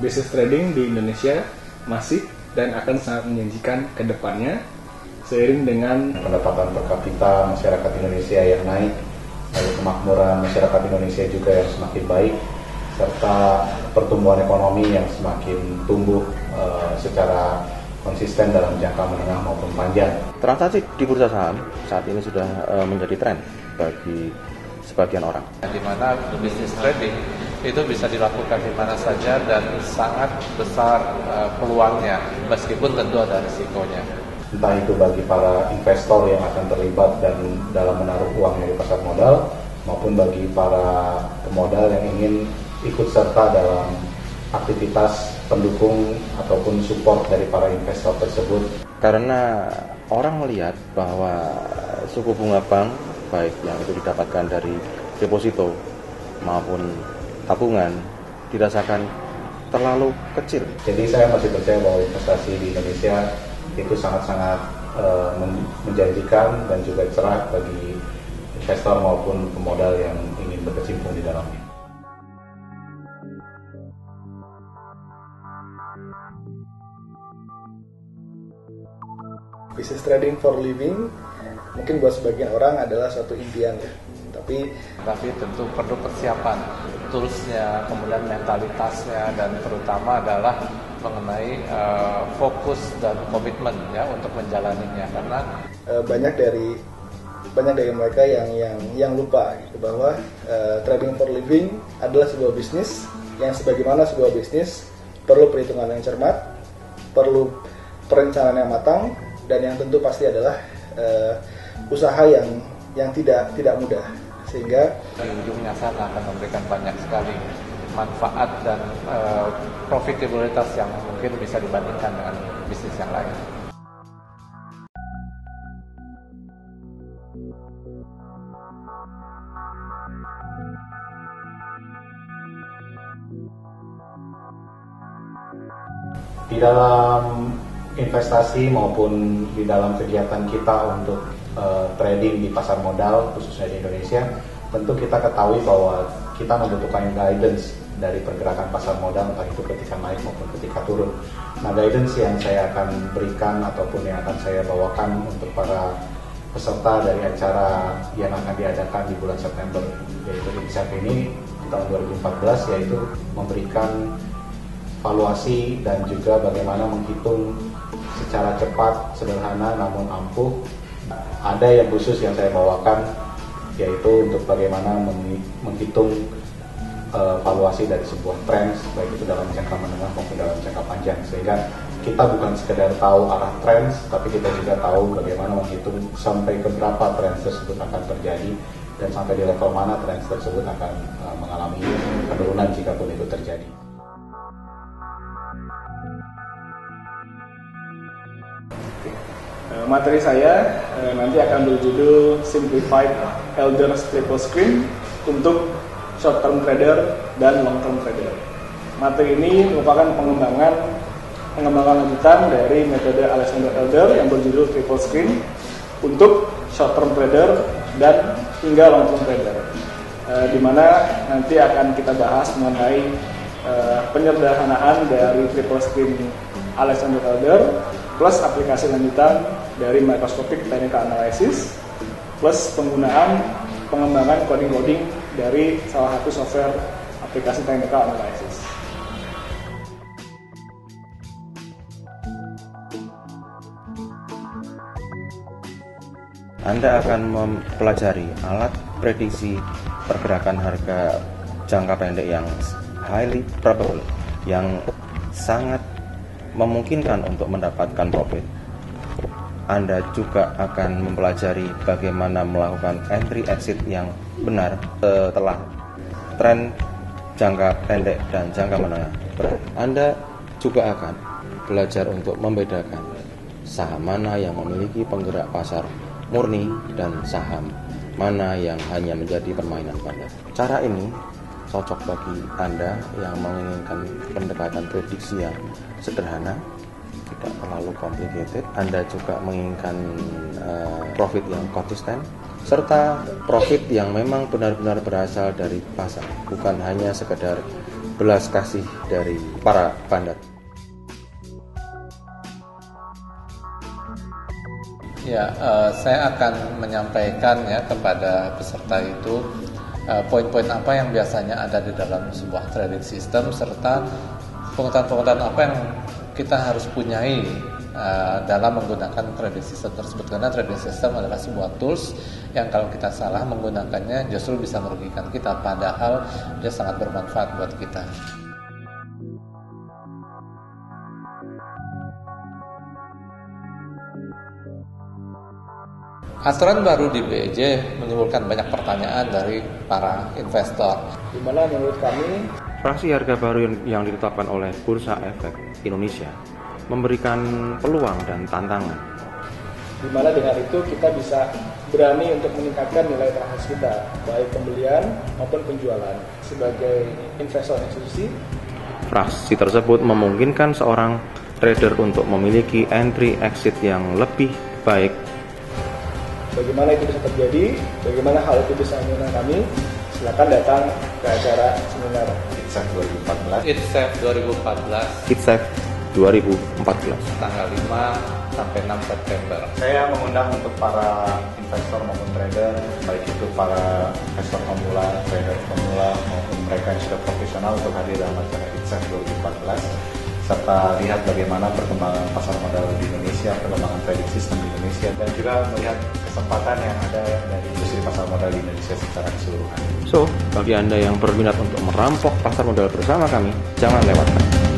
Bisnis trading di Indonesia masih dan akan sangat menjanjikan ke depannya seiring dengan pendapatan per kapita masyarakat Indonesia yang naik, lalu kemakmuran masyarakat Indonesia juga yang semakin baik, serta pertumbuhan ekonomi yang semakin tumbuh secara konsisten dalam jangka menengah maupun panjang. Transaksi di bursa saham saat ini sudah menjadi tren bagi sebagian orang. Di mana bisnis trading itu bisa dilakukan di mana saja dan sangat besar peluangnya, meskipun tentu ada risikonya. Entah itu bagi para investor yang akan terlibat dan dalam menaruh uangnya di pasar modal, maupun bagi para pemodal yang ingin ikut serta dalam aktivitas pendukung ataupun support dari para investor tersebut. Karena orang melihat bahwa suku bunga bank, baik yang itu didapatkan dari deposito maupun tabungan, dirasakan terlalu kecil. Jadi saya masih percaya bahwa investasi di Indonesia itu sangat-sangat menjanjikan dan juga cerah bagi investor maupun pemodal yang ingin berkecimpung di dalamnya. bisnis trading for living mungkin buat sebagian orang adalah suatu impian ya. Tapi tentu perlu persiapan, toolsnya, kemudian mentalitasnya, dan terutama adalah mengenai fokus dan komitmen ya untuk menjalaninya, karena banyak dari mereka yang lupa gitu, bahwa trading for living adalah sebuah bisnis yang sebagaimana sebuah bisnis perlu perhitungan yang cermat, perlu perencanaan yang matang, dan yang tentu pasti adalah usaha yang tidak mudah, sehingga di ujungnya sana akan memberikan banyak sekali manfaat dan profitabilitas yang mungkin bisa dibandingkan dengan bisnis yang lain. Di dalam investasi maupun di dalam kegiatan kita untuk trading di pasar modal khususnya di Indonesia, tentu kita ketahui bahwa kita membutuhkan guidance dari pergerakan pasar modal, entah itu ketika naik maupun ketika turun. Nah, guidance yang saya akan berikan ataupun yang akan saya bawakan untuk para peserta dari acara yang akan diadakan di bulan September, yaitu INSEP ini di tahun 2014, yaitu memberikan valuasi dan juga bagaimana menghitung secara cepat, sederhana namun ampuh. Ada yang khusus yang saya bawakan, yaitu untuk bagaimana menghitung valuasi dari sebuah tren, baik itu dalam jangka menengah maupun dalam jangka panjang, sehingga kita bukan sekedar tahu arah tren, tapi kita juga tahu bagaimana menghitung sampai ke berapa tren tersebut akan terjadi dan sampai di level mana tren tersebut akan mengalami penurunan jikapun itu terjadi. materi saya nanti akan berjudul Simplified Elders Triple Screen untuk short term trader dan long term trader. Materi ini merupakan pengembangan lanjutan dari metode Alexander Elder yang berjudul Triple Screen untuk short term trader dan hingga long term trader, di mana nanti akan kita bahas mengenai penyederhanaan dari Triple Screen Alexander Elder plus aplikasi lanjutan dari microscopic technical analysis plus pengembangan coding dari salah satu software aplikasi technical analysis. Anda akan mempelajari alat prediksi pergerakan harga jangka pendek yang highly probable, yang sangat memungkinkan untuk mendapatkan profit. Anda juga akan mempelajari bagaimana melakukan entry exit yang benar setelah tren jangka pendek dan jangka menengah. Anda juga akan belajar untuk membedakan saham mana yang memiliki penggerak pasar murni dan saham mana yang hanya menjadi permainan pada. Cara ini cocok bagi Anda yang menginginkan pendekatan prediksi yang sederhana, tidak terlalu complicated. Anda juga menginginkan profit yang konsisten, serta profit yang memang benar-benar berasal dari pasar, bukan hanya sekedar belas kasih dari para bandar. Ya, saya akan menyampaikan ya kepada peserta itu poin-poin apa yang biasanya ada di dalam sebuah trading system, serta pengetahuan-pengetahuan apa yang kita harus punyai dalam menggunakan trading system tersebut. Karena trading system adalah sebuah tools yang kalau kita salah menggunakannya justru bisa merugikan kita, padahal dia sangat bermanfaat buat kita. Aturan baru di BEJ menimbulkan banyak pertanyaan dari para investor. Di mana menurut kami Fraksi harga baru yang ditetapkan oleh Bursa Efek Indonesia memberikan peluang dan tantangan. di mana dengan itu kita bisa berani untuk meningkatkan nilai transaksi kita, baik pembelian maupun penjualan. Sebagai investor institusi, Fraksi tersebut memungkinkan seorang trader untuk memiliki entry exit yang lebih baik. bagaimana itu bisa terjadi, bagaimana hal itu bisa menggunakan kami, silakan datang ke acara seminar ITSEF 2014. ITSEF 2014 ITSEF 2014 tanggal 5 sampai 6 September. Saya mengundang untuk para investor maupun trader, baik itu para investor pemula, trader pemula maupun mereka yang sudah profesional untuk hadir dalam acara ITSEF 2014 serta lihat bagaimana perkembangan pasar modal di Indonesia, perkembangan trading system di Indonesia, dan juga melihat kesempatan yang ada dari industri pasar modal di Indonesia secara keseluruhan. So, bagi Anda yang berminat untuk merampok pasar modal bersama kami, jangan lewatkan.